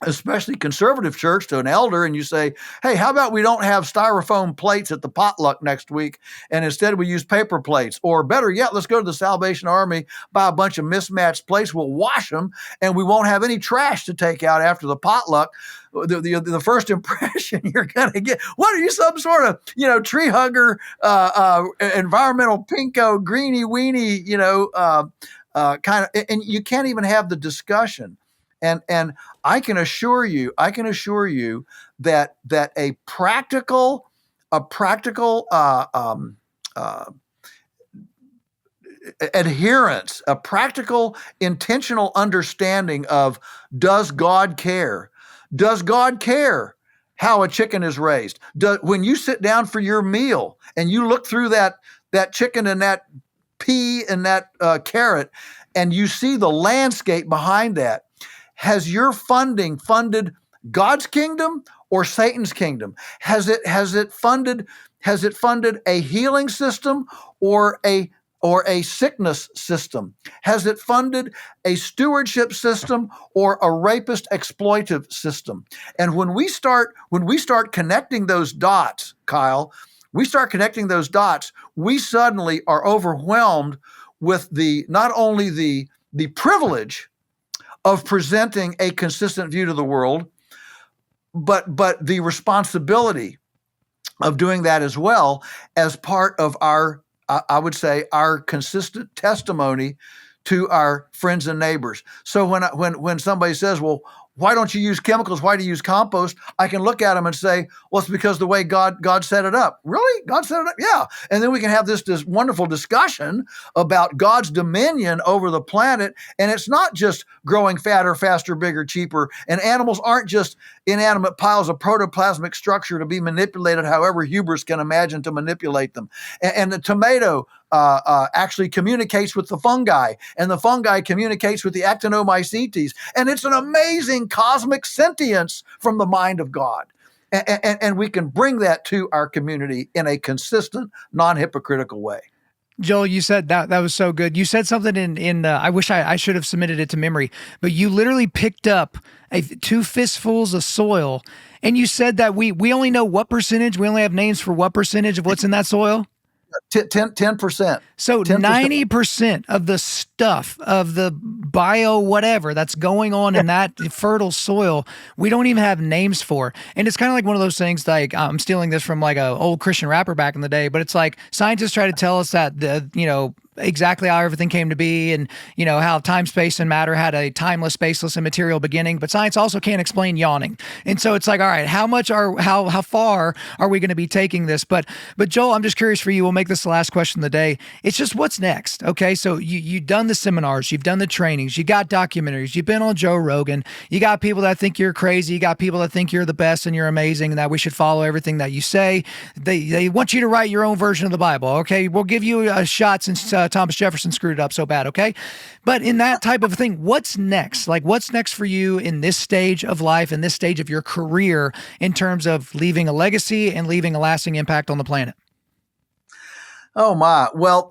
especially conservative church, to an elder and you say, hey, how about we don't have styrofoam plates at the potluck next week and instead we use paper plates? Or better yet, let's go to the Salvation Army, buy a bunch of mismatched plates, we'll wash them and we won't have any trash to take out after the potluck. The first impression you're going to get, what are you, some sort of, tree hugger, environmental pinko, greeny weenie, kind of, and you can't even have the discussion. And I can assure you that a practical adherence, a practical intentional understanding of, does God care? Does God care how a chicken is raised? When you sit down for your meal and you look through that chicken and that pea and that carrot, and you see the landscape behind that, has your funding funded God's kingdom or Satan's kingdom? Has it funded a healing system or a sickness system? Has it funded a stewardship system or a rapist exploitive system? And when we start connecting those dots, Kyle, we suddenly are overwhelmed with not only the privilege of presenting a consistent view to the world, but the responsibility of doing that as well as part of our, I would say, our consistent testimony to our friends and neighbors. So when somebody says, well, why don't you use chemicals? Why do you use compost? I can look at them and say, well, it's because the way God set it up. Really? God set it up? Yeah. And then we can have this wonderful discussion about God's dominion over the planet. And it's not just growing fatter, faster, bigger, cheaper. And animals aren't just inanimate piles of protoplasmic structure to be manipulated however hubris can imagine to manipulate them. And the tomato actually communicates with the fungi, and the fungi communicates with the actinomycetes. And it's an amazing cosmic sentience from the mind of God. And we can bring that to our community in a consistent, non-hypocritical way. Joel, you said that was so good. You said something in I wish I should have submitted it to memory, but you literally picked up 2 fistfuls of soil and you said that we only know what percentage, we only have names for what percentage of what's in that soil. 10%. So 10%. 90% of the stuff of the bio whatever that's going on in that fertile soil, we don't even have names for. And it's kind of like one of those things, like I'm stealing this from like a old Christian rapper back in the day, but it's like scientists try to tell us that exactly how everything came to be and, how time, space, and matter had a timeless, spaceless, and material beginning, but science also can't explain yawning. And so it's like, all right, how far are we going to be taking this? But Joel, I'm just curious for you, we'll make this the last question of the day. It's just what's next, okay? So you've done the seminars, you've done the trainings, you got documentaries, you've been on Joe Rogan, you got people that think you're crazy, you got people that think you're the best and you're amazing and that we should follow everything that you say. They want you to write your own version of the Bible, okay? We'll give you a shot since Thomas Jefferson screwed it up so bad, okay? But in that type of thing, what's next? Like, what's next for you in this stage of life, in this stage of your career, in terms of leaving a legacy and leaving a lasting impact on the planet? Oh my! Well,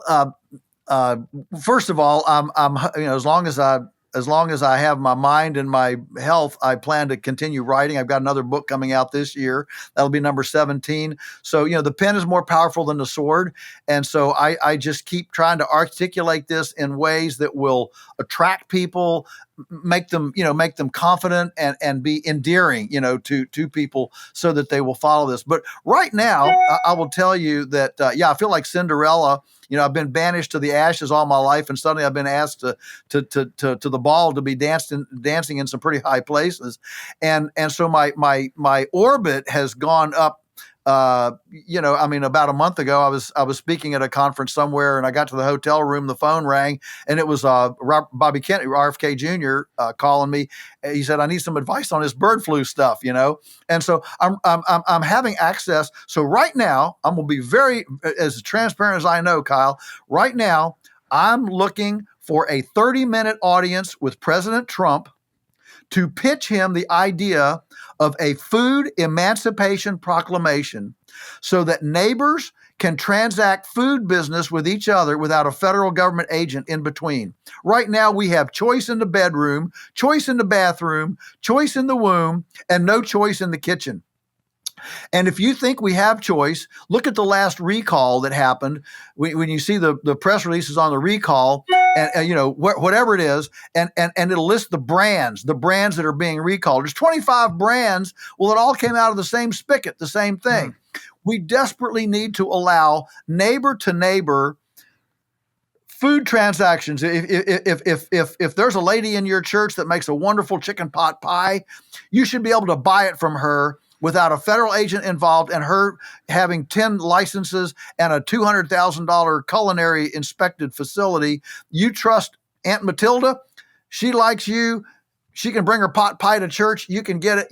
first of all, I'm as long as I have my mind and my health, I plan to continue writing. I've got another book coming out this year. That'll be number 17. So, the pen is more powerful than the sword. And so I just keep trying to articulate this in ways that will attract people, make them confident and be endearing, to people so that they will follow this. But right now, I will tell you that, I feel like Cinderella. I've been banished to the ashes all my life, and suddenly I've been asked to the ball to be dancing in some pretty high places, and so my orbit has gone up. About a month ago, I was speaking at a conference somewhere, and I got to the hotel room. The phone rang, and it was Bobby Kennedy, RFK Jr., calling me. He said, "I need some advice on this bird flu stuff," And so I'm having access. So right now, I'm gonna be very as transparent as I know, Kyle. Right now, I'm looking for a 30-minute audience with President Trump to pitch him the idea of a food emancipation proclamation so that neighbors can transact food business with each other without a federal government agent in between. Right now, we have choice in the bedroom, choice in the bathroom, choice in the womb, and no choice in the kitchen. And if you think we have choice, look at the last recall that happened. When you see the press releases on the recall, and whatever it is, and it'll list the brands that are being recalled. There's 25 brands. Well, it all came out of the same spigot, the same thing. We desperately need to allow neighbor to neighbor food transactions. If there's a lady in your church that makes a wonderful chicken pot pie, you should be able to buy it from her without a federal agent involved and her having 10 licenses and a $200,000 culinary inspected facility. You trust Aunt Matilda. She likes you. She can bring her pot pie to church. You can get it.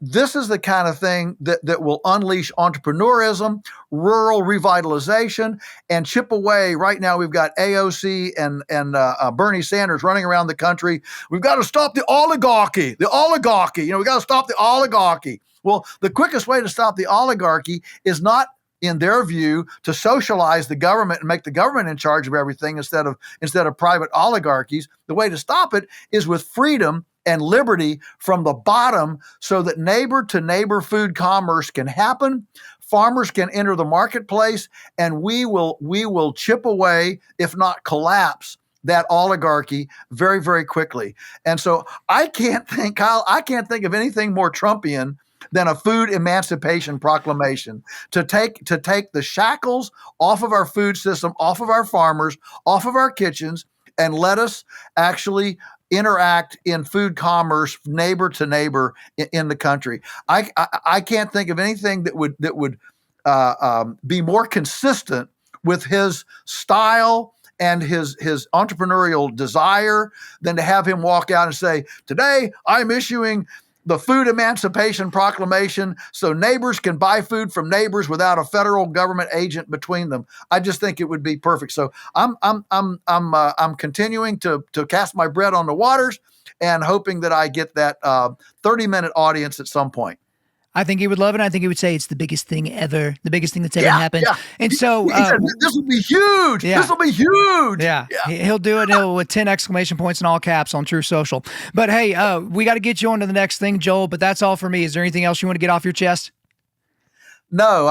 This is the kind of thing that will unleash entrepreneurism, rural revitalization, and chip away. Right now, we've got AOC and Bernie Sanders running around the country. We've got to stop the oligarchy. We got to stop the oligarchy. Well, the quickest way to stop the oligarchy is not, in their view, to socialize the government and make the government in charge of everything instead of private oligarchies. The way to stop it is with freedom and liberty from the bottom so that neighbor to neighbor food commerce can happen. Farmers can enter the marketplace, and we will chip away, if not collapse, that oligarchy very, very quickly. And so I can't think of anything more Trumpian than a food emancipation proclamation to take the shackles off of our food system, off of our farmers, off of our kitchens, and let us actually interact in food commerce, neighbor to neighbor in the country. I can't think of anything that would be more consistent with his style and his entrepreneurial desire than to have him walk out and say, "Today I'm issuing the food emancipation proclamation so neighbors can buy food from neighbors without a federal government agent between them." I just think it would be perfect. So I'm continuing to cast my bread on the waters and hoping that I get that 30-minute audience at some point. I think he would love it. I think he would say it's the biggest thing ever, the biggest thing that's ever happened. Yeah. And so he said, this will be huge. Yeah. This will be huge. Yeah. He'll do it with 10 exclamation points and all caps on True Social. But hey, we got to get you on to the next thing, Joel, but that's all for me. Is there anything else you want to get off your chest? No,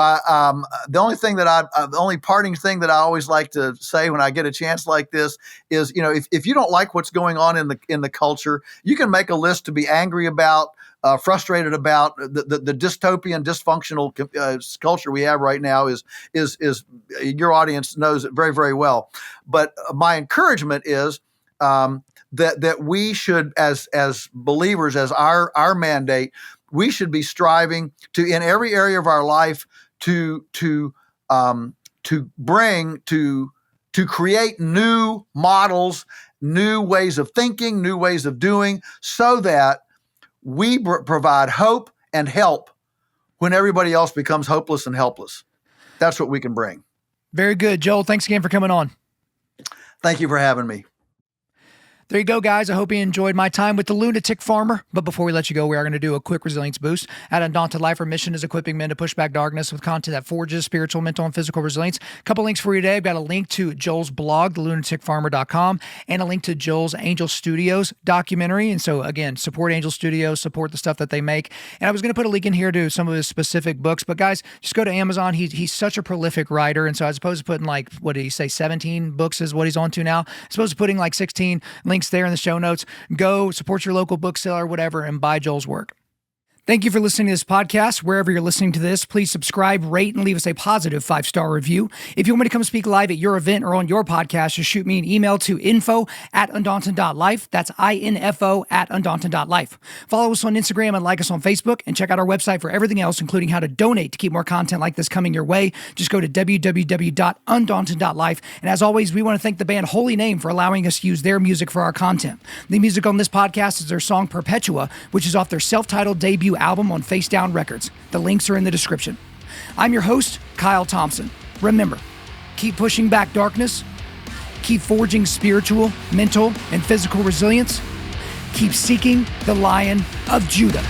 the only parting thing that I always like to say when I get a chance like this is, if you don't like what's going on in the culture, you can make a list to be angry about, frustrated about. The dystopian, dysfunctional culture we have right now is your audience knows it very, very well. But my encouragement is that we should, as believers, as our mandate, we should be striving to, in every area of our life, to create new models, new ways of thinking, new ways of doing, so that we provide hope and help when everybody else becomes hopeless and helpless. That's what we can bring. Very good, Joel. Thanks again for coming on. Thank you for having me. There you go, guys. I hope you enjoyed my time with the Lunatic Farmer. But before we let you go, we are going to do a quick resilience boost. At Undaunted.Life, our mission is equipping men to push back darkness with content that forges spiritual, mental, and physical resilience. A couple links for you today. I've got a link to Joel's blog, thelunaticfarmer.com, and a link to Joel's Angel Studios documentary. And so, again, support Angel Studios, support the stuff that they make. And I was going to put a link in here to some of his specific books. But, guys, just go to Amazon. He's such a prolific writer. And so, as opposed to putting, 17 books is what he's on to now, as opposed to putting 16 links links there in the show notes. Go support your local bookseller, whatever, and buy Joel's work. Thank you for listening to this podcast. Wherever you're listening to this, please subscribe, rate, and leave us a positive 5-star review. If you want me to come speak live at your event or on your podcast, just shoot me an email to info@Undaunted.Life. That's info@Undaunted.Life. Follow us on Instagram and like us on Facebook, and check out our website for everything else, including how to donate to keep more content like this coming your way. Just go to www.Undaunted.Life. And as always, we want to thank the band Holy Name for allowing us to use their music for our content. The music on this podcast is their song Perpetua, which is off their self-titled debut album on Face Down Records. The links are in the description. I'm your host, Kyle Thompson. Remember, keep pushing back darkness, keep forging spiritual, mental, and physical resilience, keep seeking the Lion of Judah.